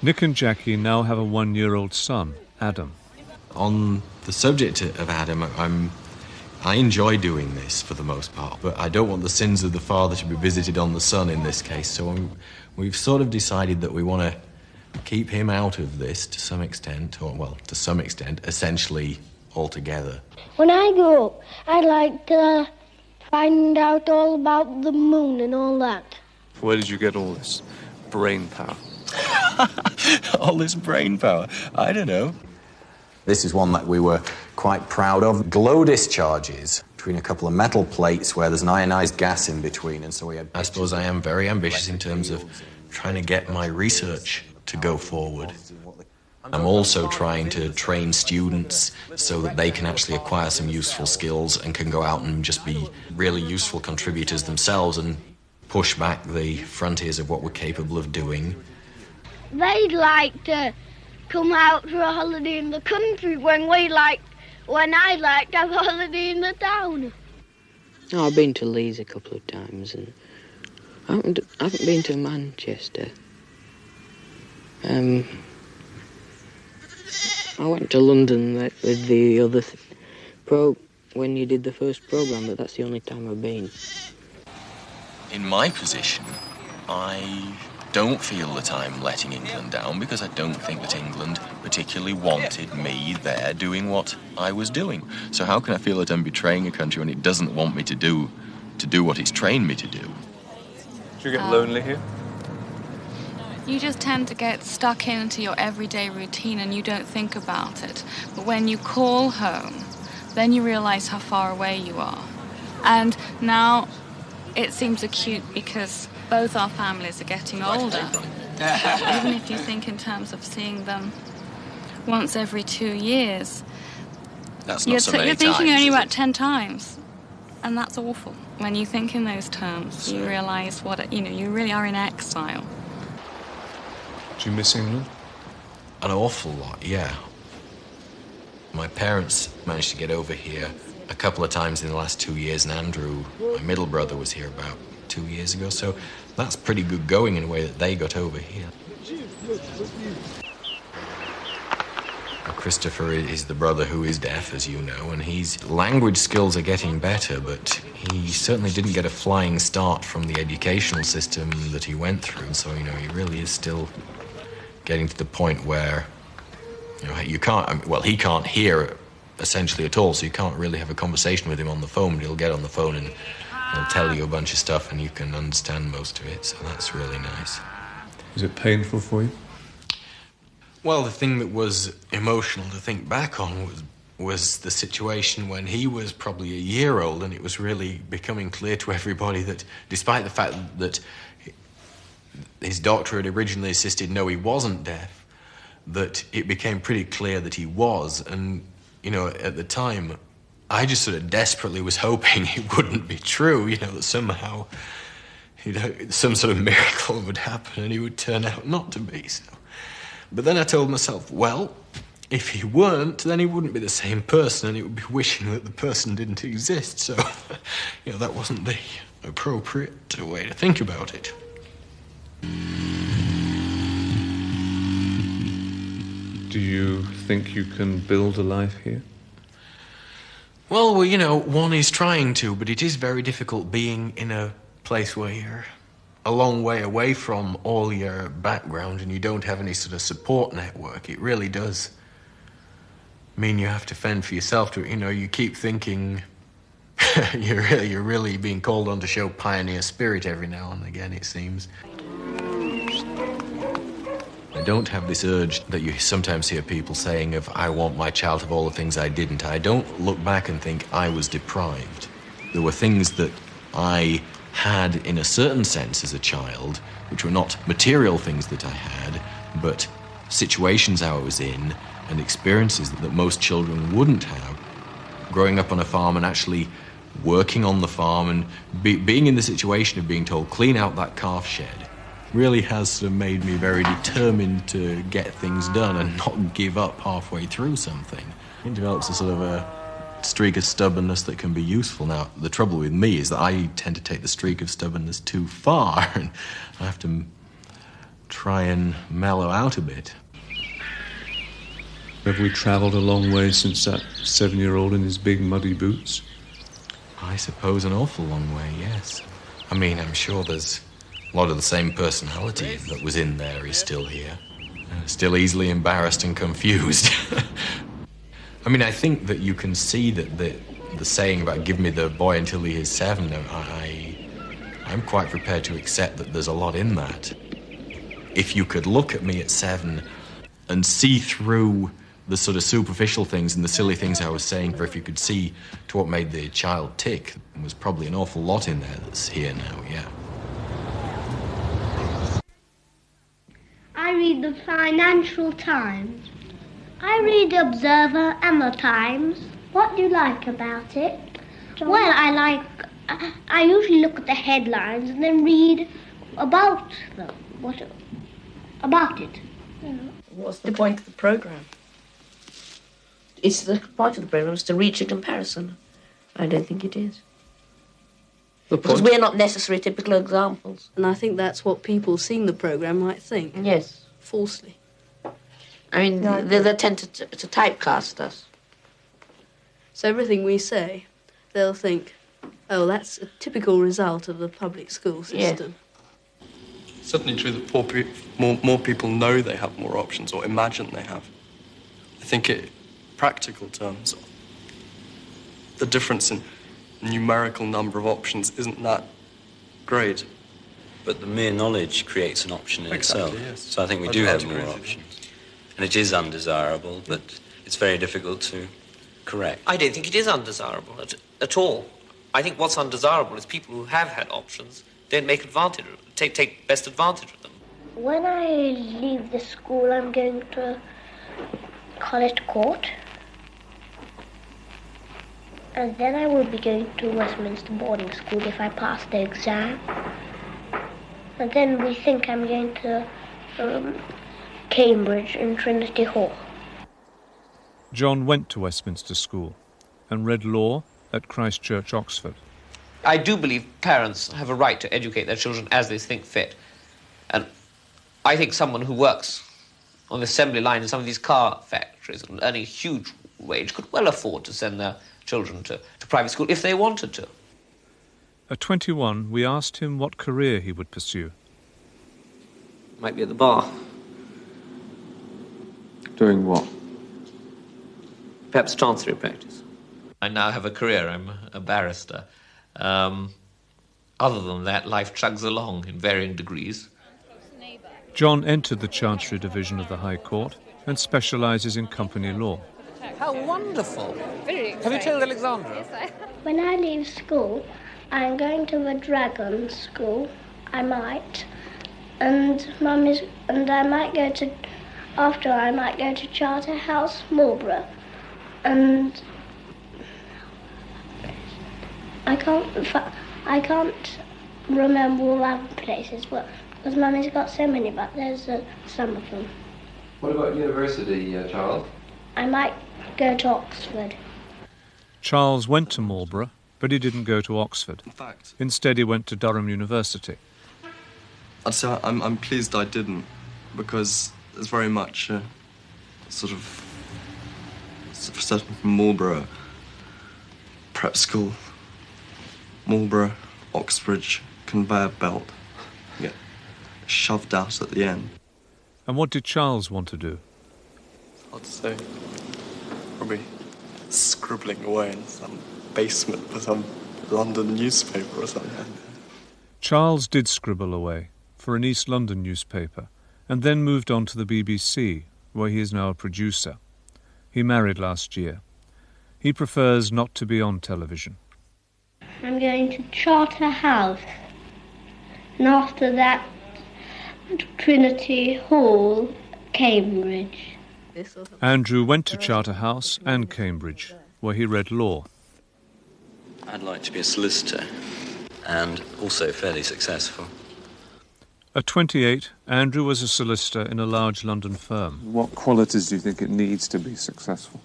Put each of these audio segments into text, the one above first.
Nick and Jackie now have a 1-year-old son, Adam. On the subject of Adam, I enjoy doing this for the most part, but I don't want the sins of the father to be visited on the son in this case, so we've sort of decided that we want to keep him out of this to some extent, essentially altogether. When I grow up, I'd like to find out all about the moon and all that. Where did you get all this brain power? All this brain power? I don't know. This is one that we were quite proud of. Glow discharges between a couple of metal plates where there's an ionized gas in between, and so we had... I suppose I am very ambitious in terms of trying to get my research to go forward. I'm also trying to train students so that they can actually acquire some useful skills and can go out and just be really useful contributors themselves and push back the frontiers of what we're capable of doing. They'd like to come out for a holiday in the country when I like to have a holiday in the town. Oh, I've been to Leeds a couple of times, and I haven't been to Manchester. I went to London with the other when you did the first programme, but that's the only time I've been. In my position, I don't feel that I'm letting England down because I don't think that England particularly wanted me there doing what I was doing. So how can I feel that I'm betraying a country when it doesn't want me to do what it's trained me to do? Do you get lonely here? You just tend to get stuck into your everyday routine and you don't think about it. But when you call home, then you realise how far away you are. And now it seems acute because both our families are getting older. Even if you think in terms of seeing them once every 2 years, that's not so many you're thinking times, only about 10 times. And that's awful. When you think in those terms, you realise you really are in exile. Do you miss England? An awful lot, yeah. My parents managed to get over here a couple of times in the last 2 years, and Andrew, my middle brother, was here about 2 years ago, so that's pretty good going in a way that they got over here. Christopher is the brother who is deaf, as you know, and his language skills are getting better, but he certainly didn't get a flying start from the educational system that he went through, and so, he really is still getting to the point where, he can't hear essentially at all, so you can't really have a conversation with him on the phone. He'll get on the phone and he'll tell you a bunch of stuff and you can understand most of it, so that's really nice. Is it painful for you? Well, the thing that was emotional to think back on was the situation when he was probably a year old, and it was really becoming clear to everybody that despite the fact that his doctor had originally insisted no, he wasn't deaf, that it became pretty clear that he was. And, at the time, I just sort of desperately was hoping it wouldn't be true, that somehow some sort of miracle would happen and he would turn out not to be so. But then I told myself, well, if he weren't, then he wouldn't be the same person and it would be wishing that the person didn't exist. So, that wasn't the appropriate way to think about it. Do you think you can build a life here? Well, one is trying to, but it is very difficult being in a place where you're a long way away from all your background and you don't have any sort of support network. It really does mean you have to fend for yourself. You keep thinking you're really being called on to show pioneer spirit every now and again, it seems. I don't have this urge that you sometimes hear people saying of, I want my child to have all the things I didn't. I don't look back and think I was deprived. There were things that I had in a certain sense as a child, which were not material things that I had, but situations I was in and experiences that most children wouldn't have. Growing up on a farm and actually working on the farm and being in the situation of being told, clean out that calf shed, really has sort of made me very determined to get things done and not give up halfway through something. It develops a sort of a streak of stubbornness that can be useful. Now, the trouble with me is that I tend to take the streak of stubbornness too far, and I have to try and mellow out a bit. Have we travelled a long way since that 7-year-old in his big muddy boots? I suppose an awful long way, yes. I mean, I'm sure there's a lot of the same personality that was in there is still here. Still easily embarrassed and confused. I mean, I think that you can see that the saying about give me the boy until he is 7, I'm quite prepared to accept that there's a lot in that. If you could look at me at 7 and see through the sort of superficial things and the silly things I was saying, or if you could see to what made the child tick, there was probably an awful lot in there that's here now, yeah. I read the Financial Times. I read the Observer and the Times. What do you like about it? Well, I usually look at the headlines and then read about them. About it. What's the point of the programme? It's the point of the programme is to reach a comparison. I don't think it is. Because we're not necessarily typical examples. And I think that's what people seeing the programme might think. Yes. Falsely. I mean, they tend to typecast us. So everything we say, they'll think, oh, that's a typical result of the public school system. Yeah. It's certainly true that more people know they have more options or imagine they have. I think in practical terms, the difference in numerical number of options isn't that great. But the mere knowledge creates an option in itself. Yes. So I think we do have more options. And it is undesirable, but it's very difficult to correct. I don't think it is undesirable at all. I think what's undesirable is people who have had options don't make advantage, take best advantage of them. When I leave the school, I'm going to College Court. And then I will be going to Westminster boarding school if I pass the exam. And then we think I'm going to Cambridge and Trinity Hall. John went to Westminster School and read law at Christ Church, Oxford. I do believe parents have a right to educate their children as they think fit. And I think someone who works on the assembly line in some of these car factories and earning a huge wage could well afford to send their children to private school if they wanted to. At 21, we asked him what career he would pursue. Might be at the bar. Doing what? Perhaps chancery practice. I now have a career. I'm a barrister. Other than that, life chugs along in varying degrees. John entered the Chancery Division of the High Court and specialises in company law. How wonderful. Have you told Alexandra? Yes, when I leave school, I'm going to the Dragon School. I might. And I might go to, after I might go to Charterhouse, Marlborough. And I can't remember all other places, but because Mummy's got so many, but there's some of them. What about university, Charles? I might go to Oxford. Charles went to Marlborough, but he didn't go to Oxford. In fact, Instead, he went to Durham University. I'd say I'm pleased I didn't, because there's very much sort of certain from Marlborough prep school, Marlborough, Oxbridge conveyor belt. You get shoved out at the end. And what did Charles want to do? Hard to say. Probably scribbling away in some basement for some London newspaper or something. Charles did scribble away for an East London newspaper and then moved on to the BBC, where he is now a producer. He married last year. He prefers not to be on television. I'm going to Charterhouse. And after that, Trinity Hall, Cambridge. Andrew went to Charterhouse and Cambridge, where he read law. I'd like to be a solicitor, and also fairly successful. At 28, Andrew was a solicitor in a large London firm. What qualities do you think it needs to be successful?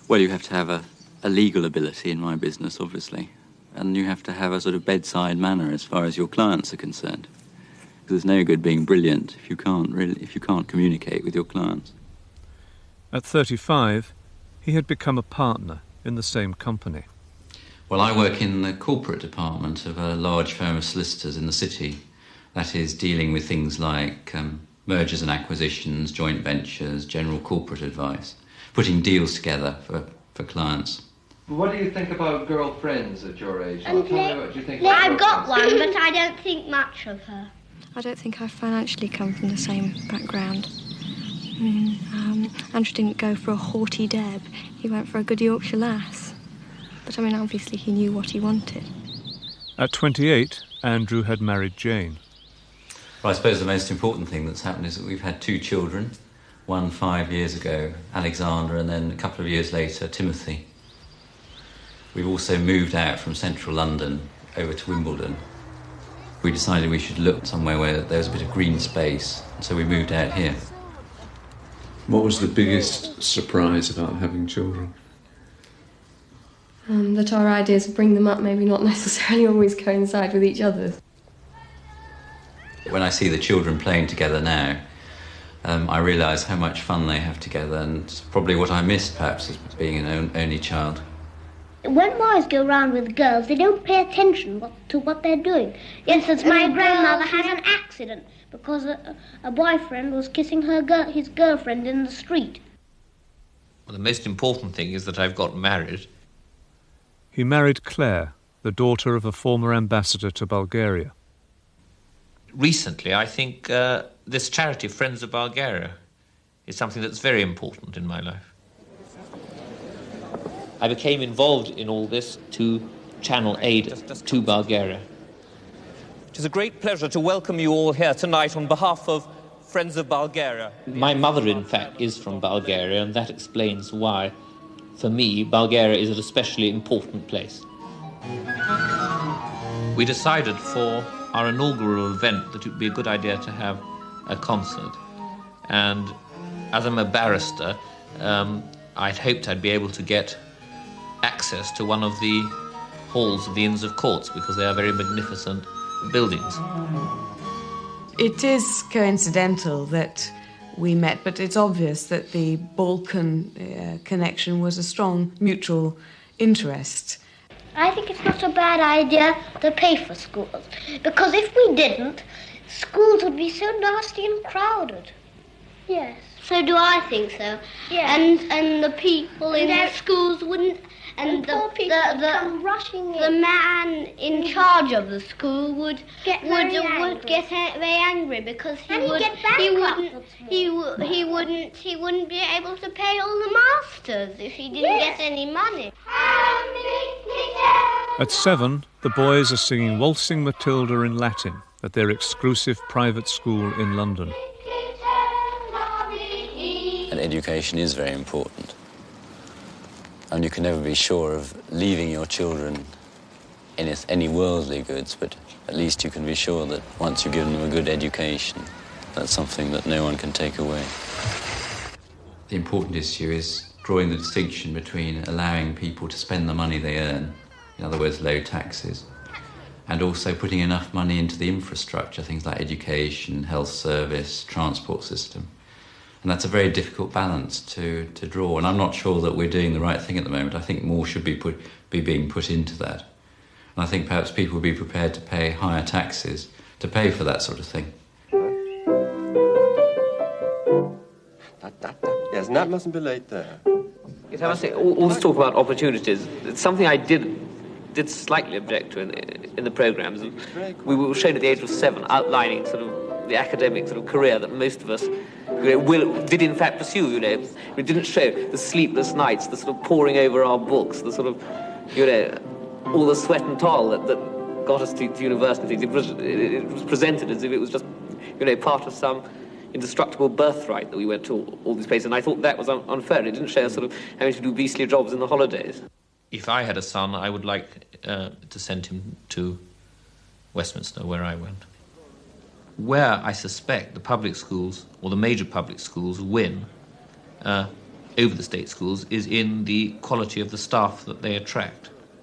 Well, you have to have a legal ability in my business, obviously, and you have to have a sort of bedside manner as far as your clients are concerned. There's no good being brilliant if you can't communicate with your clients. At 35, he had become a partner in the same company. Well, I work in the corporate department of a large firm of solicitors in the city. That is, dealing with things like mergers and acquisitions, joint ventures, general corporate advice, putting deals together for clients. What do you think about girlfriends at your age? Tell me what you think. I've got one, but I don't think much of her. I don't think I financially come from the same background. Andrew didn't go for a haughty Deb. He went for a good Yorkshire lass. But, obviously he knew what he wanted. At 28, Andrew had married Jane. Well, I suppose the most important thing that's happened is that we've had 2 children, one 5 years ago, Alexander, and then a couple of years later, Timothy. We've also moved out from central London over to Wimbledon. We decided we should look somewhere where there was a bit of green space, so we moved out here. What was the biggest surprise about having children? That our ideas to bring them up maybe not necessarily always coincide with each other's. When I see the children playing together now, I realise how much fun they have together, and it's probably what I missed, perhaps, as being an only child. When boys go round with girls, they don't pay attention to what they're doing. Yes, as my grandmother had an accident because a boyfriend was kissing his girlfriend in the street. Well, the most important thing is that I've got married. He married Claire, the daughter of a former ambassador to Bulgaria. Recently, I think this charity, Friends of Bulgaria, is something that's very important in my life. I became involved in all this to channel aid to Bulgaria. It is a great pleasure to welcome you all here tonight on behalf of Friends of Bulgaria. My mother, in fact, is from Bulgaria, and that explains why, for me, Bulgaria is an especially important place. We decided for our inaugural event that it would be a good idea to have a concert. And as I'm a barrister, I'd hoped I'd be able to get access to one of the halls of the Inns of Courts because they are very magnificent buildings. It is coincidental that we met, but it's obvious that the Balkan connection was a strong mutual interest. I think it's not a bad idea to pay for schools, because if we didn't, schools would be so nasty and crowded. Yes. So do I think so. Yes. And the people in the schools wouldn't... And the poor people would come rushing in. The man in charge of the school would get very angry because he wouldn't be able to pay all the masters if he didn't get any money. At 7, the boys are singing Waltzing Matilda in Latin at their exclusive private school in London. And education is very important. And you can never be sure of leaving your children any worldly goods, but at least you can be sure that once you've given them a good education, that's something that no one can take away. The important issue is drawing the distinction between allowing people to spend the money they earn, in other words, low taxes, and also putting enough money into the infrastructure, things like education, health service, transport system. And that's a very difficult balance to draw. And I'm not sure that we're doing the right thing at the moment. I think more should be being put into that. And I think perhaps people would be prepared to pay higher taxes to pay for that sort of thing. Yes, and that mustn't be late there. Yes, I must say, all this talk about opportunities, it's something I did slightly object to in the programmes. We were shown at the age of 7 outlining sort of the academic sort of career that most of us did in fact pursue, We didn't show the sleepless nights, the sort of poring over our books, the sort of, all the sweat and toil that got us to university. It was presented as if it was just, part of some indestructible birthright that we went to all these places, and I thought that was unfair. It didn't show us sort of having to do beastly jobs in the holidays. If I had a son, I would like to send him to Westminster, where I went. Where I suspect the public schools, or the major public schools, win over the state schools is in the quality of the staff that they attract.